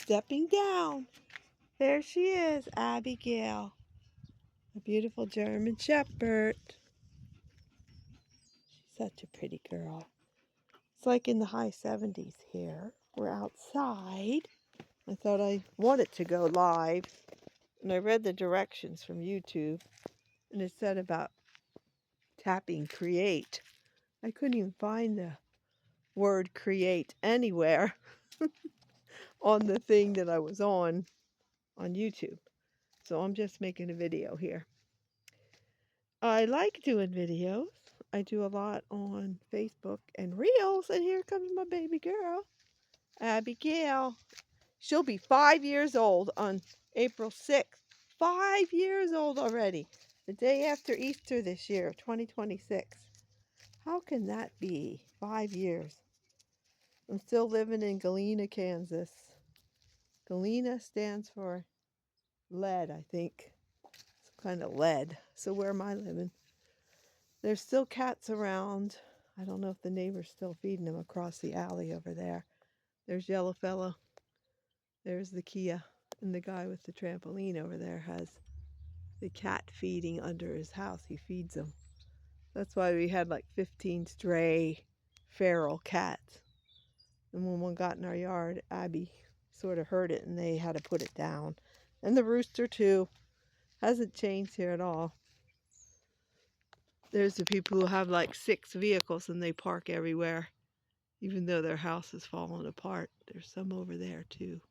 stepping down. There she is, Abigail, a beautiful German Shepherd. She's such a pretty girl. It's like in the high 70s here. We're outside. I thought I wanted to go live, and I read the directions from YouTube, and it said about tapping create. I couldn't even find the word create anywhere on the thing that I was on YouTube. So I'm just making a video here. I like doing videos. I do a lot on Facebook and Reels, and here comes my baby girl, Abigail. She'll be 5 years old on April 6th. 5 years old already. The day after Easter this year, 2026. How can that be? 5 years. I'm still living in Galena, Kansas. Galena stands for lead, I think. Some kind of lead. So where am I living? There's still cats around. I don't know if the neighbor's still feeding them across the alley over there. There's Yellow Fella. There's the Kia. And the guy with the trampoline over there has the cat feeding under his house. He feeds them. That's why we had like 15 stray feral cats. And when one got in our yard, Abby sort of heard it and they had to put it down. And the rooster too. Hasn't changed here at all. There's the people who have like 6 vehicles and they park everywhere. Even though their house is falling apart. There's some over there too.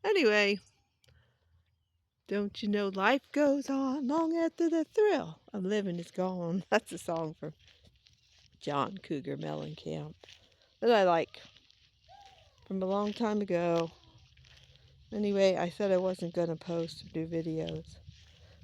Anyway, don't you know life goes on long after the thrill of living is gone. That's a song from John Cougar Mellencamp that I like from a long time ago. Anyway, I said I wasn't going to post or do videos.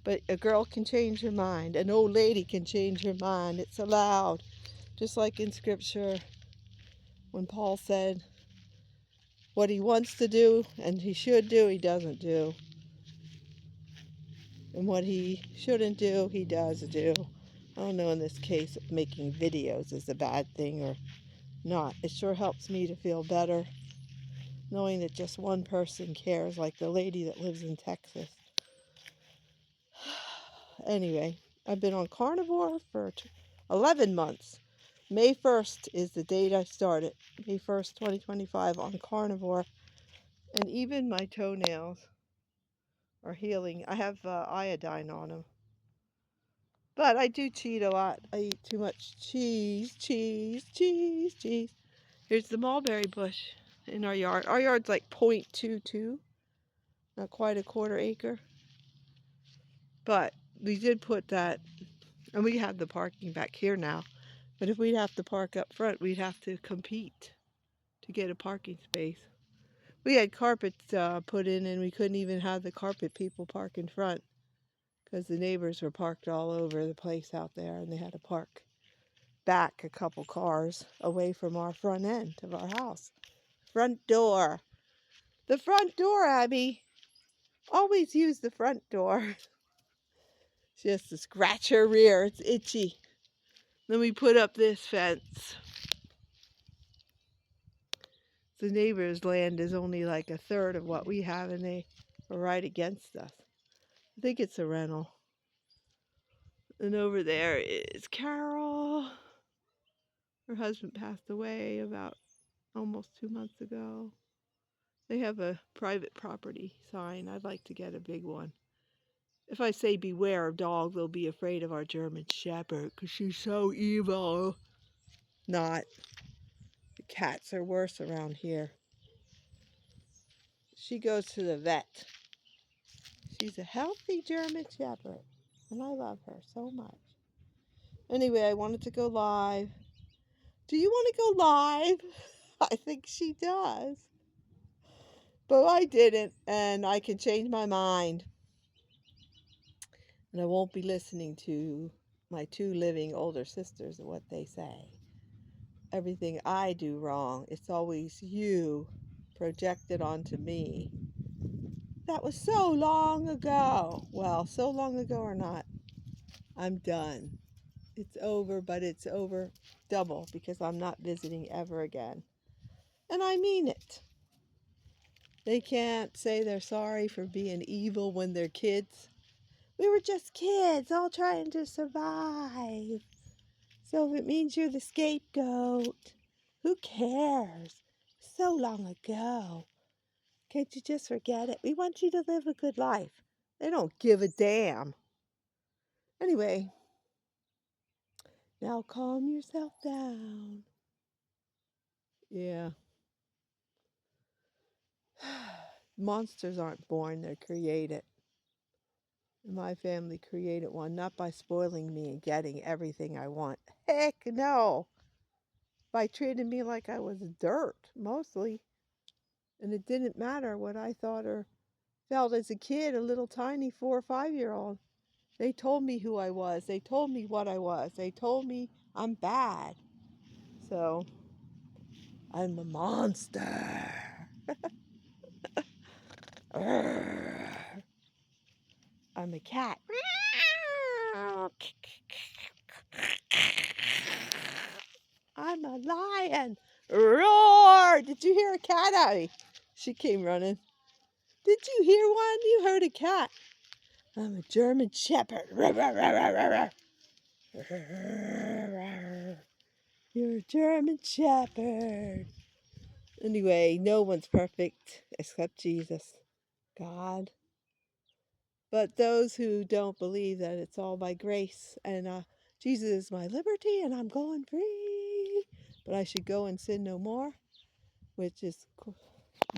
But a girl can change her mind. An old lady can change her mind. It's allowed. Just like in Scripture when Paul said what he wants to do and he should do, he doesn't do. And what he shouldn't do, he does do. I don't know in this case if making videos is a bad thing or not. It sure helps me to feel better knowing that just one person cares, like the lady that lives in Texas. Anyway, I've been on carnivore for 11 months. May 1st is the date I started. May 1st, 2025 on carnivore. And even my toenails are healing. I have iodine on them. But I do cheat a lot. I eat too much cheese. Here's the mulberry bush in our yard. Our yard's like 0.22, not quite a quarter acre. But we did put that, and we have the parking back here now. But if we'd have to park up front, we'd have to compete to get a parking space. We had carpets put in, and we couldn't even have the carpet people park in front because the neighbors were parked all over the place out there, and they had to park back a couple cars away from our front end of our house. Front door. The front door, Abby. Always use the front door. She has to scratch her rear. It's itchy. Then we put up this fence. The neighbor's land is only like a third of what we have, and they are right against us. I think it's a rental. And over there is Carol. Her husband passed away about almost 2 months ago. They have a private property sign. I'd like to get a big one. If I say beware of dogs, they'll be afraid of our German Shepherd because she's so evil. Not. The cats are worse around here. She goes to the vet. She's a healthy German Shepherd, and I love her so much. Anyway, I wanted to go live. Do you want to go live? I think she does. But I didn't, and I can change my mind. And I won't be listening to my 2 living older sisters and what they say. Everything I do wrong, it's always you projected onto me. That was so long ago. Well, so long ago or not, I'm done. It's over, but it's over double because I'm not visiting ever again. And I mean it. They can't say they're sorry for being evil when they're kids. We were just kids, all trying to survive. So if it means you're the scapegoat, who cares? So long ago. Can't you just forget it? We want you to live a good life. They don't give a damn. Anyway, now calm yourself down. Yeah. Monsters aren't born, they're created. My family created one, not by spoiling me and getting everything I want. Heck no! By treating me like I was dirt, mostly. And it didn't matter what I thought or felt as a kid, a little tiny 4 or 5-year-old. They told me who I was. They told me what I was. They told me I'm bad. So, I'm a monster. I'm a cat. I'm a lion. Roar! Did you hear a cat, Abby? She came running. Did you hear one? You heard a cat. I'm a German Shepherd. You're a German Shepherd. Anyway, no one's perfect except Jesus, God. But those who don't believe that it's all by grace and Jesus is my liberty and I'm going free, but I should go and sin no more, which is,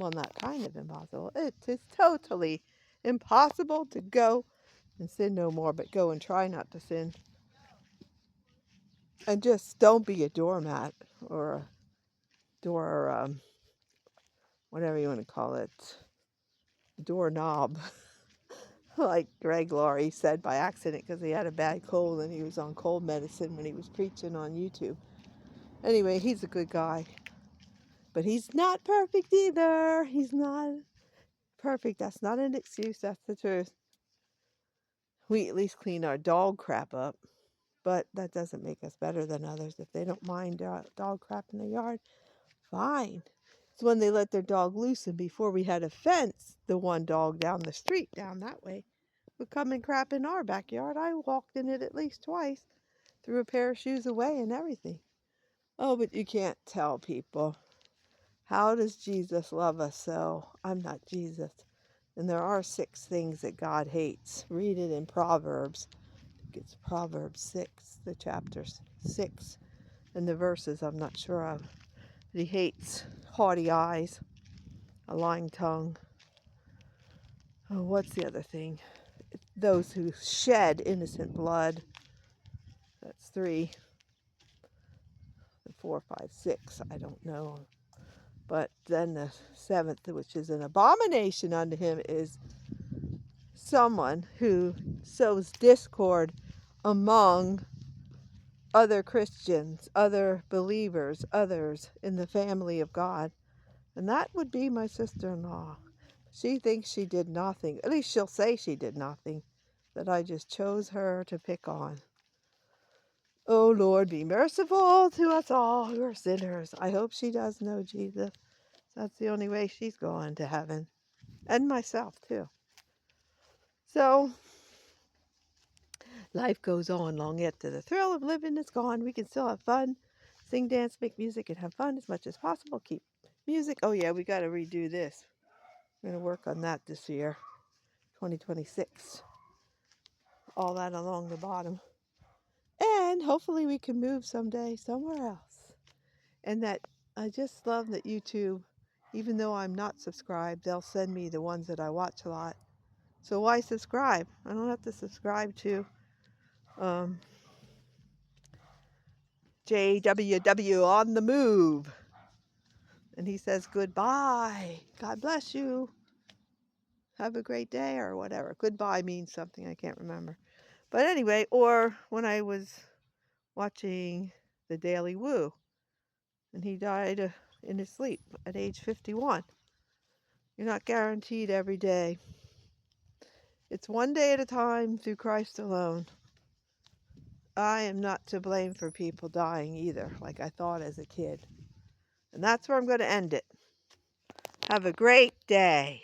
well, not kind of impossible. It is totally impossible to go and sin no more, but go and try not to sin. And just don't be a doormat or a door, whatever you want to call it, doorknob. Like Greg Laurie said by accident because he had a bad cold and he was on cold medicine when he was preaching on YouTube. Anyway, he's a good guy. But he's not perfect either. He's not perfect. That's not an excuse. That's the truth. We at least clean our dog crap up. But that doesn't make us better than others. If they don't mind dog crap in the yard, fine. It's when they let their dog loose, and before we had a fence, the one dog down the street, down that way, would come and crap in our backyard. I walked in it at least twice, threw a pair of shoes away and everything. Oh, but you can't tell people. How does Jesus love us so? I'm not Jesus. And there are 6 things that God hates. Read it in Proverbs. I think it's Proverbs 6, the chapter 6. And the verses I'm not sure of. But he hates haughty eyes, a lying tongue. Oh, what's the other thing? Those who shed innocent blood. That's 3. 4, 5, 6. I don't know. But then the 7th, which is an abomination unto him, is someone who sows discord among other Christians, other believers, others in the family of God. And that would be my sister-in-law. She thinks she did nothing. At least she'll say she did nothing. That I just chose her to pick on. Oh, Lord, be merciful to us all who are sinners. I hope she does know Jesus. That's the only way she's going to heaven. And myself, too. So, life goes on long after the thrill of living is gone. We can still have fun, sing, dance, make music, and have fun as much as possible. Keep music. Oh, yeah, we got to redo this. We're going to work on that this year, 2026. All that along the bottom. And hopefully we can move someday somewhere else. And that I just love that YouTube, even though I'm not subscribed, they'll send me the ones that I watch a lot. So why subscribe? I don't have to subscribe to JWW on the move. And he says goodbye. God bless you. Have a great day or whatever. Goodbye means something I can't remember. But anyway, or when I was watching The Daily Woo, and he died in his sleep at age 51. You're not guaranteed every day. It's one day at a time through Christ alone. I am not to blame for people dying either, like I thought as a kid. And that's where I'm going to end it. Have a great day.